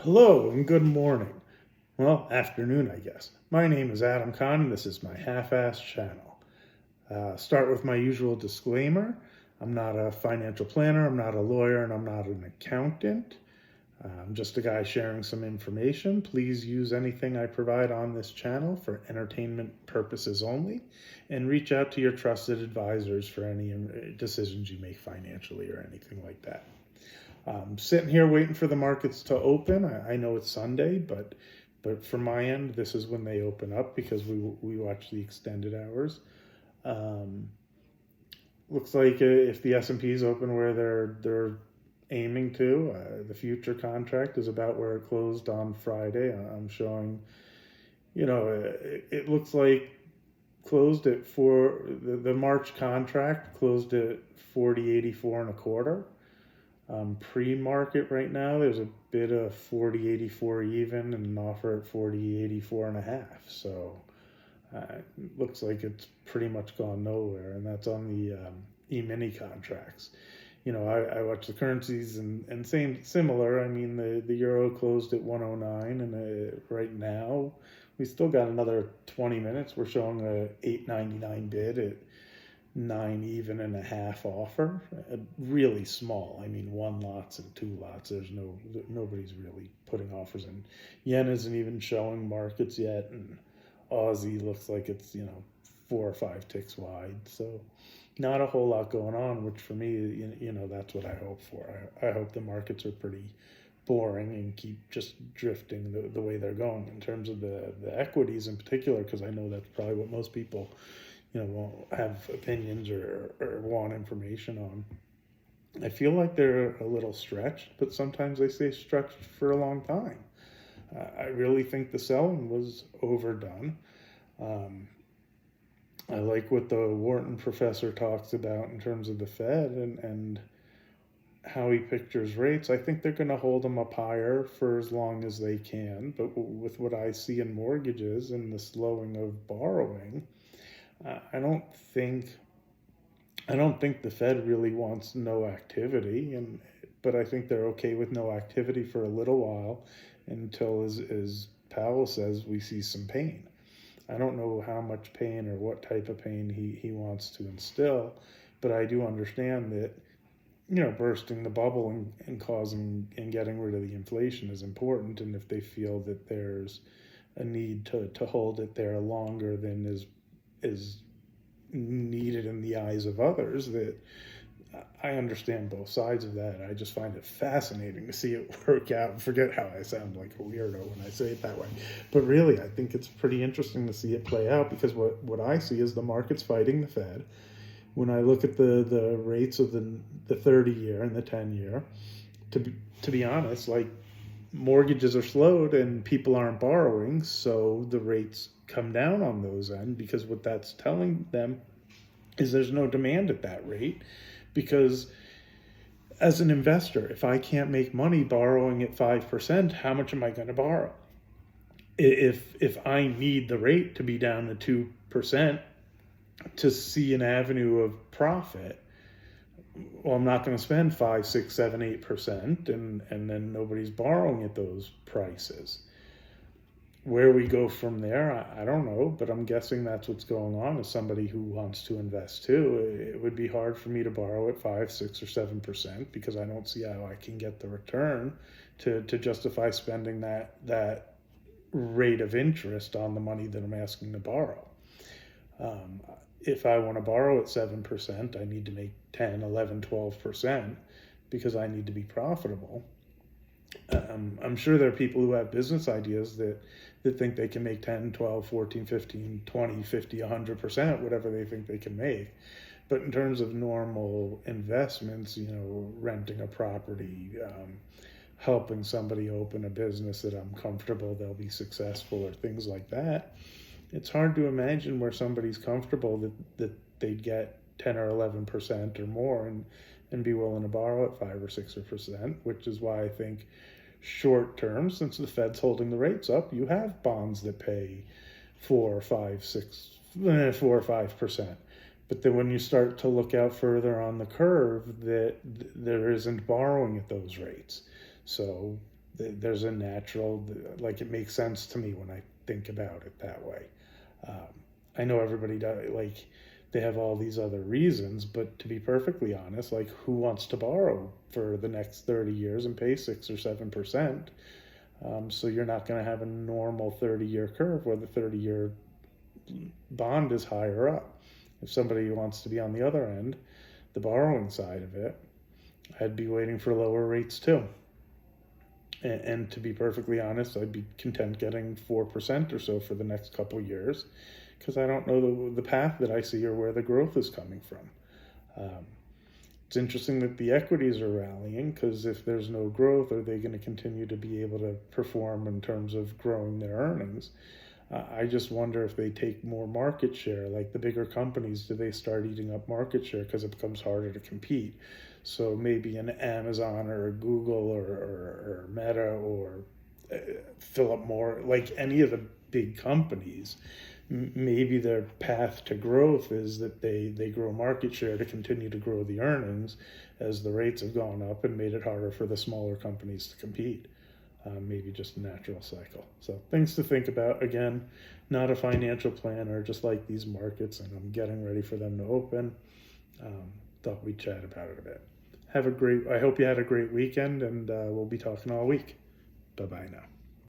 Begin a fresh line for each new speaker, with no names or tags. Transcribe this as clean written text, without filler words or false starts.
Hello and good morning. Well, afternoon, I guess. My name is Adam Kahn, and this is my half-assed channel. Start with my usual disclaimer. I'm not a financial planner, I'm not a lawyer, and I'm not an accountant. I'm just a guy sharing some information. Please use anything I provide on this channel for entertainment purposes only, and reach out to your trusted advisors for any decisions you make financially or anything like that. Sitting here waiting for the markets to open. I know it's Sunday, but from my end, this is when they open up because we watch the extended hours. Um, Looks like if the S&P is open where they're aiming to, the future contract is about where it closed on Friday. I'm showing, it looks like closed at the March contract closed at 40.84 and a quarter. Pre-market right now, there's a bid of 40.84 even and an offer at 40.84 and a half. So it looks like it's pretty much gone nowhere, and that's on the e-mini contracts. I watch the currencies and similar. I mean, the euro closed at 109, and right now we still got another 20 minutes. We're showing a 8.99 bid at 9 even and a half offer. Really small. I mean, one lots and two lots. Nobody's really putting offers in. Yen isn't even showing markets yet, and Aussie looks like it's 4 or 5 ticks wide. So not a whole lot going on, which for me, that's what I hope for. I hope the markets are pretty boring and keep just drifting the way they're going in terms of the equities in particular, because I know that's probably what most people won't have opinions or want information on. I feel like they're a little stretched, but sometimes they stay stretched for a long time. I really think the selling was overdone. Um, I like what the Wharton professor talks about in terms of the Fed and how he pictures rates. I think they're going to hold them up higher for as long as they can. But with what I see in mortgages and the slowing of borrowing, I don't think the Fed really wants no activity, but I think they're okay with no activity for a little while until, as Powell says, we see some pain. I don't know how much pain or what type of pain he wants to instill, but I do understand that bursting the bubble and causing and getting rid of the inflation is important, and if they feel that there's a need to hold it there longer than is needed in the eyes of others, that I understand both sides of that. I just find it fascinating to see it work out. Forget how I sound like a weirdo when I say it that way. But really, I think it's pretty interesting to see it play out because what I see is the market's fighting the Fed. When I look at the rates of the 30-year and the 10-year, to be honest, like mortgages are slowed and people aren't borrowing, so the rates come down on those end because what that's telling them is there's no demand at that rate because as an investor, if I can't make money borrowing at 5%, how much am I going to borrow? If I need the rate to be down to 2% to see an avenue of profit, well, I'm not going to spend 5, 6, 7, 8%, and then nobody's borrowing at those prices. Where we go from there, I don't know, but I'm guessing that's what's going on. As somebody who wants to invest too, it would be hard for me to borrow at 5, 6, or 7% because I don't see how I can get the return to justify spending that rate of interest on the money that I'm asking to borrow. If I want to borrow at 7%, I need to make 10, 11, 12% because I need to be profitable. I'm sure there are people who have business ideas that think they can make 10, 12, 14, 15, 20, 50, 100%, whatever they think they can make. But in terms of normal investments, renting a property, helping somebody open a business that I'm comfortable they'll be successful or things like that, it's hard to imagine where somebody's comfortable that they'd get 10 or 11% or more and be willing to borrow at 5 or 6%, which is why I think short term, since the Fed's holding the rates up, you have bonds that pay 4 or 5, 6, 4 or 5%. But then when you start to look out further on the curve, that there isn't borrowing at those rates. So there's a natural, like, it makes sense to me when I think about it that way. Um, I know everybody does, like, they have all these other reasons, but to be perfectly honest, like, who wants to borrow for the next 30 years and pay 6 or 7%? So you're not going to have a normal 30-year curve where the 30-year bond is higher up. If somebody wants to be on the other end, the borrowing side of it, I'd be waiting for lower rates too. And to be perfectly honest, I'd be content getting 4% or so for the next couple years, because I don't know the path that I see or where the growth is coming from. Um, it's interesting that the equities are rallying, because if there's no growth, are they going to continue to be able to perform in terms of growing their earnings? I just wonder if they take more market share, like the bigger companies, do they start eating up market share because it becomes harder to compete? So maybe an Amazon or a Google or Meta or Philip Morris, like any of the big companies, maybe their path to growth is that they grow market share to continue to grow the earnings as the rates have gone up and made it harder for the smaller companies to compete. Maybe just a natural cycle. So things to think about. Again, not a financial planner, just like these markets, and I'm getting ready for them to open. Thought we'd chat about it a bit. I hope you had a great weekend, and we'll be talking all week. Bye-bye now.